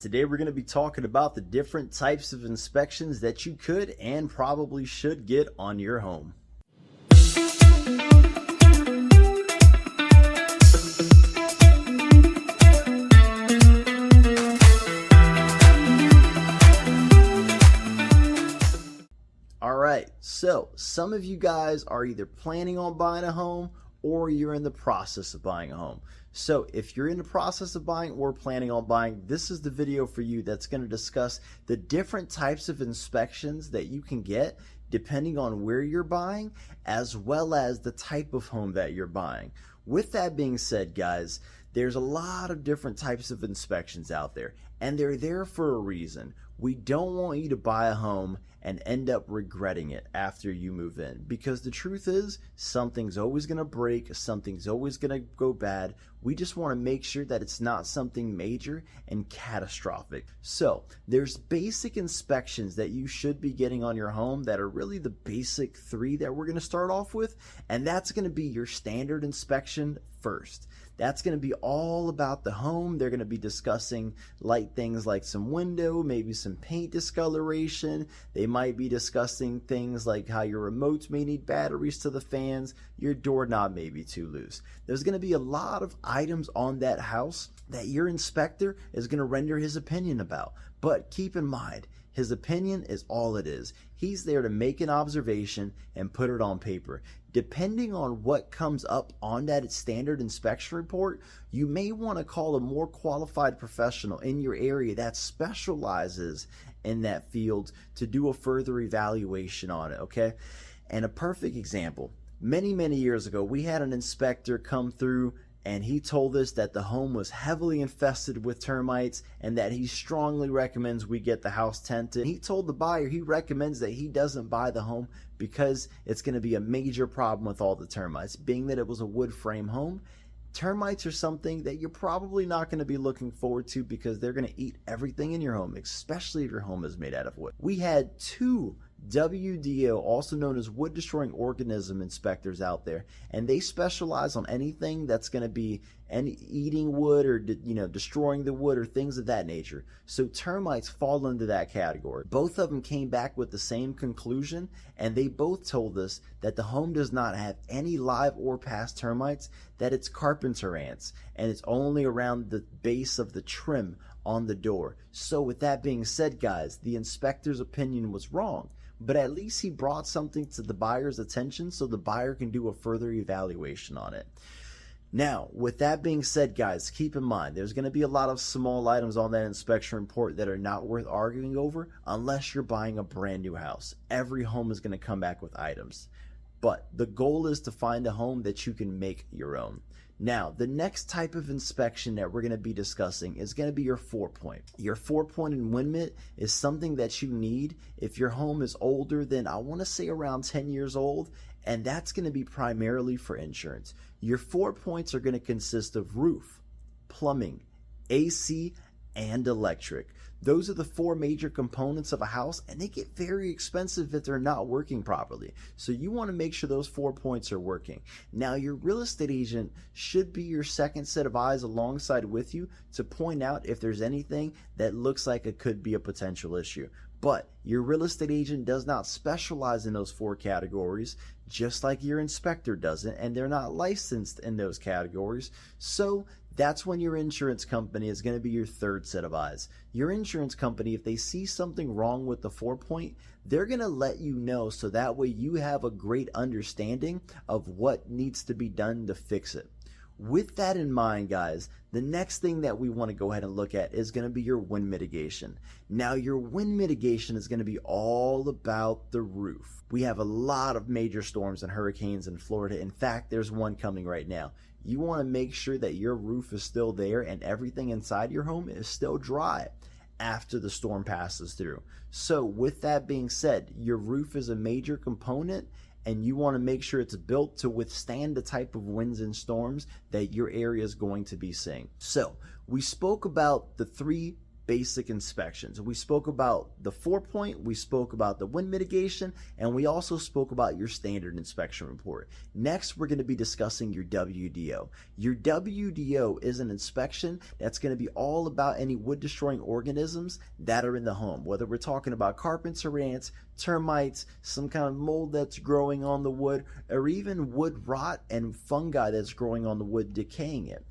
Today we're going to be talking about the different types of inspections that you could and probably should get on your home. Alright, so some of you guys are either planning on buying a home or you're in the process of buying a home. So if you're in the process of buying or planning on buying, this is the video for you that's going to discuss the different types of inspections that you can get depending on where you're buying, as well as the type of home that you're buying. With that being said, guys, there's a lot of different types of inspections out there, and they're there for a reason. We don't want you to buy a home and end up regretting it after you move in, because the truth is something's always going to break, something's always going to go bad. We just want to make sure that it's not something major and catastrophic. So there's basic inspections that you should be getting on your home that are really the basic three that we're going to start off with, and that's going to be your standard inspection first. That's going to be all about the home. They're going to be discussing light things like some window, maybe some paint discoloration. They might be discussing things like how your remotes may need batteries to the fans, your doorknob may be too loose. There's going to be a lot of items on that house that your inspector is going to render his opinion about. But keep in mind, his opinion is all it is. He's there to make an observation and put it on paper. Depending on what comes up on that standard inspection report, you may want to call a more qualified professional in your area that specializes in that field to do a further evaluation on it, okay? And a perfect example, many years ago, we had an inspector come through and he told us that the home was heavily infested with termites and that he strongly recommends we get the house tented. He told the buyer he recommends that he doesn't buy the home because it's going to be a major problem with all the termites. Being that it was a wood frame home, termites are something that you're probably not going to be looking forward to because they're going to eat everything in your home, especially if your home is made out of wood. We had two WDO, also known as wood destroying organism inspectors out there, and they specialize on anything that's going to be eating wood or destroying the wood or things of that nature. So termites fall into that category. Both of them came back with the same conclusion, and they both told us that the home does not have any live or past termites, that it's carpenter ants, and it's only around the base of the trim on the door. So with that being said, guys, the inspector's opinion was wrong, but at least he brought something to the buyer's attention so the buyer can do a further evaluation on it. Now, with that being said, guys, keep in mind there's going to be a lot of small items on that inspection report that are not worth arguing over unless you're buying a brand new house. Every home is going to come back with items, but the goal is to find a home that you can make your own. Now, the next type of inspection that we're going to be discussing is going to be your 4-point. Your 4-point and wind mitt is something that you need if your home is older than, I want to say, around 10 years old, and that's going to be primarily for insurance. Your 4 points are going to consist of roof, plumbing, AC, and electric. Those are the 4 major components of a house, and they get very expensive if they're not working properly. So you want to make sure those 4 points are working. Now, your real estate agent should be your second set of eyes alongside with you to point out if there's anything that looks like it could be a potential issue. But your real estate agent does not specialize in those 4 categories, just like your inspector doesn't, and they're not licensed in those categories. So that's when your insurance company is going to be your third set of eyes. Your insurance company, if they see something wrong with the 4-point, they're going to let you know so that way you have a great understanding of what needs to be done to fix it. With that in mind, guys, the next thing that we want to go ahead and look at is going to be your wind mitigation. Now, your wind mitigation is going to be all about the roof. We have a lot of major storms and hurricanes in Florida. In fact, there's one coming right now. You want to make sure that your roof is still there and everything inside your home is still dry after the storm passes through. So with that being said, your roof is a major component, and you want to make sure it's built to withstand the type of winds and storms that your area is going to be seeing. So we spoke about the 3 basic inspections. We spoke about the 4-point, we spoke about the wind mitigation, and we also spoke about your standard inspection report. Next, we're going to be discussing your WDO. Your WDO is an inspection that's going to be all about any wood destroying organisms that are in the home, whether we're talking about carpenter ants, termites, some kind of mold that's growing on the wood, or even wood rot and fungi that's growing on the wood, decaying it.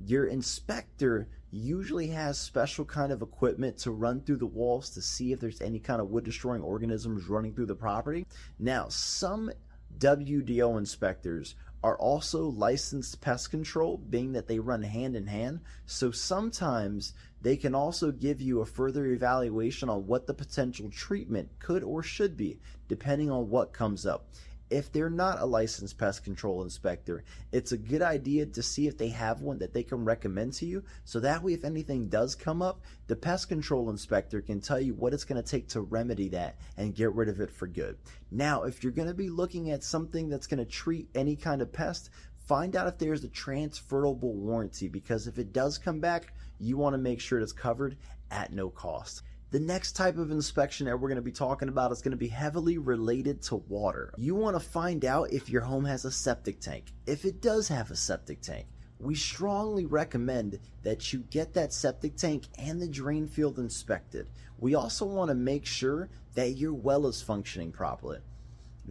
Your inspector usually has special kind of equipment to run through the walls to see if there's any kind of wood destroying organisms running through the property. Now, some WDO inspectors are also licensed pest control, being that they run hand in hand. So sometimes they can also give you a further evaluation on what the potential treatment could or should be, depending on what comes up. If they're not a licensed pest control inspector, it's a good idea to see if they have one that they can recommend to you. So that way, if anything does come up, the pest control inspector can tell you what it's going to take to remedy that and get rid of it for good. Now, if you're going to be looking at something that's going to treat any kind of pest, find out if there's a transferable warranty, because if it does come back, you want to make sure it's covered at no cost. The next type of inspection that we're going to be talking about is going to be heavily related to water. You want to find out if your home has a septic tank. If it does have a septic tank, we strongly recommend that you get that septic tank and the drain field inspected. We also want to make sure that your well is functioning properly.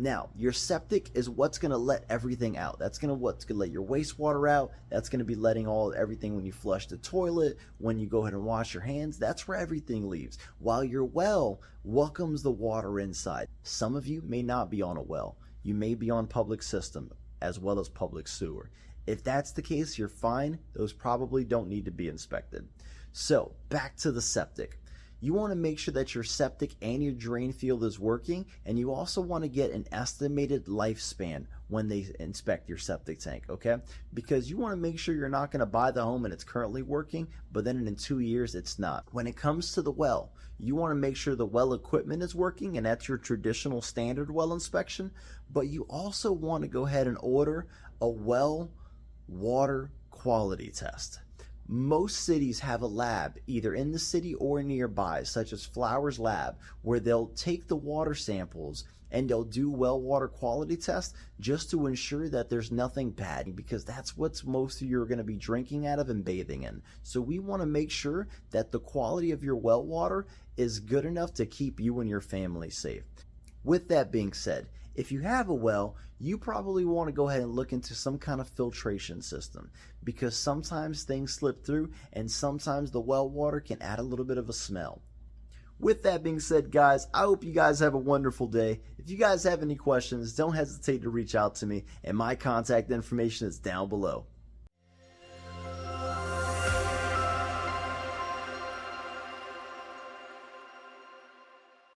Now, your septic is what's going to let everything out. That's what's going to let your wastewater out. That's going to be letting everything when you flush the toilet, when you go ahead and wash your hands. That's where everything leaves. While your well welcomes the water inside. Some of you may not be on a well. You may be on public system as well as public sewer. If that's the case, you're fine. Those probably don't need to be inspected. So, back to the septic. You want to make sure that your septic and your drain field is working, and you also want to get an estimated lifespan when they inspect your septic tank, okay? Because you want to make sure you're not going to buy the home and it's currently working, but then in 2 years it's not. When it comes to the well, you want to make sure the well equipment is working, and that's your traditional standard well inspection, but you also want to go ahead and order a well water quality test. Most cities have a lab either in the city or nearby, such as Flowers Lab, where they'll take the water samples and they'll do well water quality tests just to ensure that there's nothing bad, because that's what most of you are going to be drinking out of and bathing in. So we want to make sure that the quality of your well water is good enough to keep you and your family safe. With that being said, if you have a well, you probably want to go ahead and look into some kind of filtration system, because sometimes things slip through and sometimes the well water can add a little bit of a smell. With that being said, guys, I hope you guys have a wonderful day. If you guys have any questions, don't hesitate to reach out to me, and my contact information is down below.